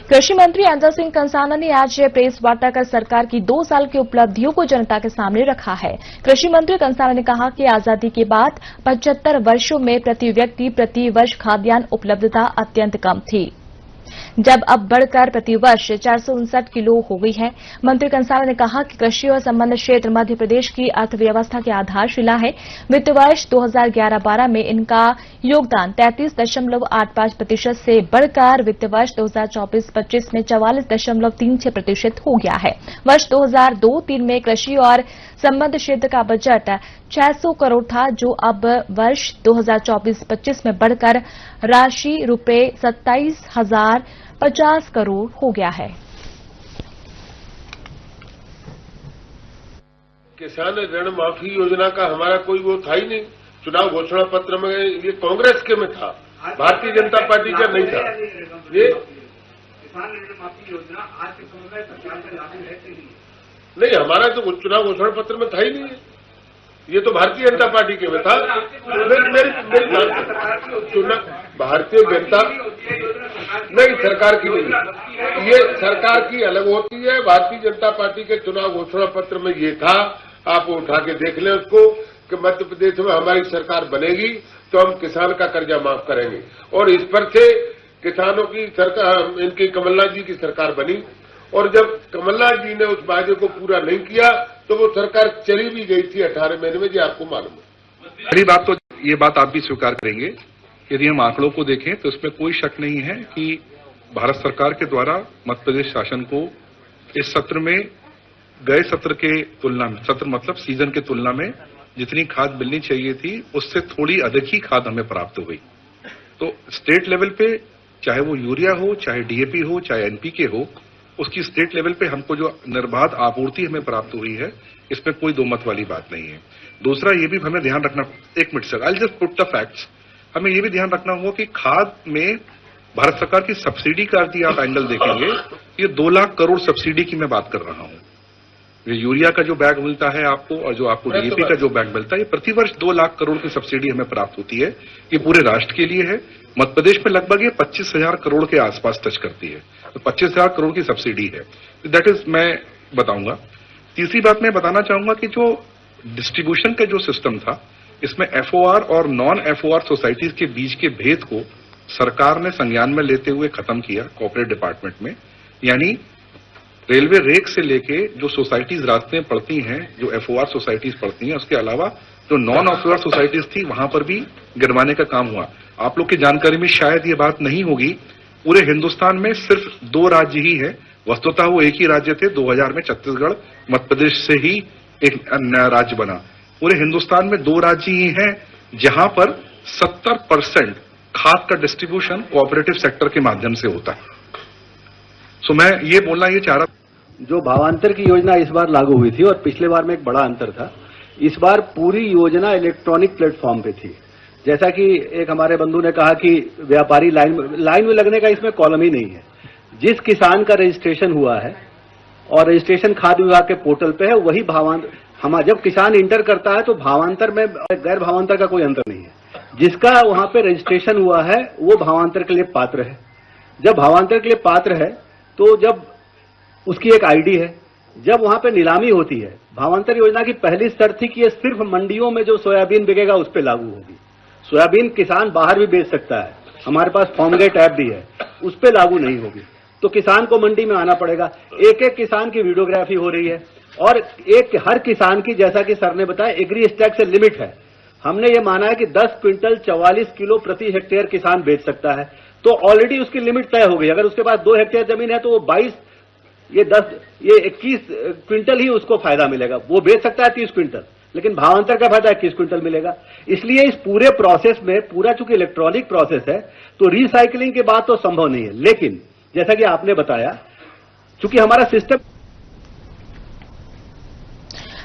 कृषि मंत्री इंदर सिंह कंसाना ने आज प्रेस वार्ता कर सरकार की 2 साल की उपलब्धियों को जनता के सामने रखा है। कृषि मंत्री कंसाना ने कहा कि आजादी के बाद 75 वर्षों में प्रति व्यक्ति प्रति वर्ष खाद्यान्न उपलब्धता अत्यंत कम थी, जब अब बढ़कर प्रति वर्ष 459 किलो हो गई है। मंत्री कंसाना ने कहा कि कृषि और संबंध क्षेत्र मध्य प्रदेश की अर्थव्यवस्था की आधारशिला है। वित्त वर्ष 2011-12 में इनका योगदान 33.85% से बढ़कर वित्त वर्ष 2024-25 में 44.36% हो गया है। वर्ष 2002-3 में कृषि और संबंध क्षेत्र का बजट 600 करोड़ था, जो अब वर्ष 2024-25 में बढ़कर राशि रुपए 27,050 करोड़ हो गया है। किसान ऋण माफी योजना का हमारा कोई वो था ही नहीं। चुनाव घोषणा पत्र में ये कांग्रेस के में था, भारतीय जनता पार्टी का नहीं था। ये किसान ऋण माफी योजना आज के समय में सरकार से लागू है कि नहीं, हमारा तो चुनाव घोषणा पत्र में था ही नहीं। ये तो भारतीय जनता पार्टी के में था। भारतीय जनता नहीं, सरकार की नहीं, ये सरकार की अलग होती है। भारतीय जनता पार्टी के चुनाव घोषणा पत्र में ये था, आप उठा के देख लें उसको, कि मध्य प्रदेश में हमारी सरकार बनेगी तो हम किसान का कर्जा माफ करेंगे। और इस पर से किसानों की सरकार, इनकी कमलनाथ जी की सरकार बनी, और जब कमलनाथ जी ने उस वादे को पूरा नहीं किया तो वो सरकार चली भी गई थी 18 महीने में, जो आपको मालूम है। पहली बात तो ये बात आप भी स्वीकार करेंगे, यदि हम आंकड़ों को देखें तो इसमें कोई शक नहीं है कि भारत सरकार के द्वारा मध्य प्रदेश शासन को इस सत्र में गए सत्र के तुलना में, सत्र मतलब सीजन के तुलना में जितनी खाद मिलनी चाहिए थी उससे थोड़ी अधिक ही खाद हमें प्राप्त हो गई। तो स्टेट लेवल पे चाहे वो यूरिया हो, चाहे डीएपी हो, चाहे एनपीके हो, उसकी स्टेट लेवल पे हमको जो निर्बाध आपूर्ति हमें प्राप्त हुई है, इसमें कोई दो मत वाली बात नहीं है। दूसरा ये भी हमें ध्यान रखना, एक minute sir, I just put the facts. हमें ये भी ध्यान रखना होगा कि खाद में भारत सरकार की सब्सिडी का यदि आप एंगल देखेंगे, ये 2 लाख करोड़ सब्सिडी की मैं बात कर रहा हूं। ये यूरिया का जो बैग मिलता है आपको और जो आपको डीएपी का जो बैग मिलता है, ये प्रतिवर्ष 2 लाख करोड़ की सब्सिडी हमें प्राप्त होती है। ये पूरे राष्ट्र के लिए है। मध्य प्रदेश में लगभग ये 25,000 करोड़ के आसपास टच करती है, तो 25,000 करोड़ की सब्सिडी है। दैट इज मैं बताऊंगा। तीसरी बात मैं बताना चाहूंगा कि जो डिस्ट्रीब्यूशन का जो सिस्टम था, इसमें एफओआर और नॉन एफओआर सोसाइटीज के बीच के भेद को सरकार ने संज्ञान में लेते हुए खत्म किया कॉर्पोरेट डिपार्टमेंट में। यानी रेलवे रेक से लेके जो सोसाइटीज रास्ते में पड़ती हैं, जो एफओआर सोसाइटीज पड़ती हैं, उसके अलावा जो नॉन एफओआर सोसाइटीज थी वहां पर भी गिरवाने का काम हुआ। आप लोग की जानकारी में शायद ये बात नहीं होगी, पूरे हिंदुस्तान में सिर्फ 2 राज्य ही है, वस्तुतः वो एक ही राज्य थे। 2000 में छत्तीसगढ़ मध्य प्रदेश से ही एक नया राज्य बना। पूरे हिंदुस्तान में 2 राज्य ही हैं जहां पर 70% खाद का डिस्ट्रीब्यूशन कोऑपरेटिव सेक्टर के माध्यम से होता है। सो मैं ये बोलना ये चाह रहा, जो भावांतर की योजना इस बार लागू हुई थी और पिछले बार में एक बड़ा अंतर था, इस बार पूरी योजना इलेक्ट्रॉनिक प्लेटफॉर्म पे थी। जैसा कि एक हमारे बंधु ने कहा कि व्यापारी लाइन में लगने का इसमें कॉलम ही नहीं है। जिस किसान का रजिस्ट्रेशन हुआ है और रजिस्ट्रेशन खाद्य विभाग के पोर्टल पे है, वही भावांतर, जब किसान इंटर करता है तो भावांतर में गैर भावांतर का कोई अंतर नहीं है। जिसका वहां पे रजिस्ट्रेशन हुआ है वो भावांतर के लिए पात्र है। जब भावांतर के लिए पात्र है तो जब उसकी एक आईडी है, जब वहां पे नीलामी होती है, भावांतर योजना की पहली शर्त थी कि ये सिर्फ मंडियों में जो सोयाबीन बिकेगा उस पर लागू होगी। सोयाबीन किसान बाहर भी बेच सकता है, हमारे पास फार्मगेट ऐप भी है, उस पर लागू नहीं होगी। तो किसान को मंडी में आना पड़ेगा। एक एक किसान की वीडियोग्राफी हो रही है और हर किसान की, जैसा कि सर ने बताया, एग्री स्टैक से लिमिट है। हमने ये माना है कि 10 क्विंटल 44 किलो प्रति हेक्टेयर किसान बेच सकता है, तो ऑलरेडी उसकी लिमिट तय हो गई। अगर उसके पास 2 हेक्टेयर जमीन है तो वो 22, ये 21 क्विंटल ही उसको फायदा मिलेगा। वो बेच सकता है 30 क्विंटल, लेकिन भावांतर का फायदा 21 क्विंटल मिलेगा। इसलिए इस पूरे प्रोसेस में, पूरा चूंकि इलेक्ट्रॉनिक प्रोसेस है तो रिसाइकलिंग के बाद तो संभव नहीं है। लेकिन जैसा कि आपने बताया, चूंकि हमारा सिस्टम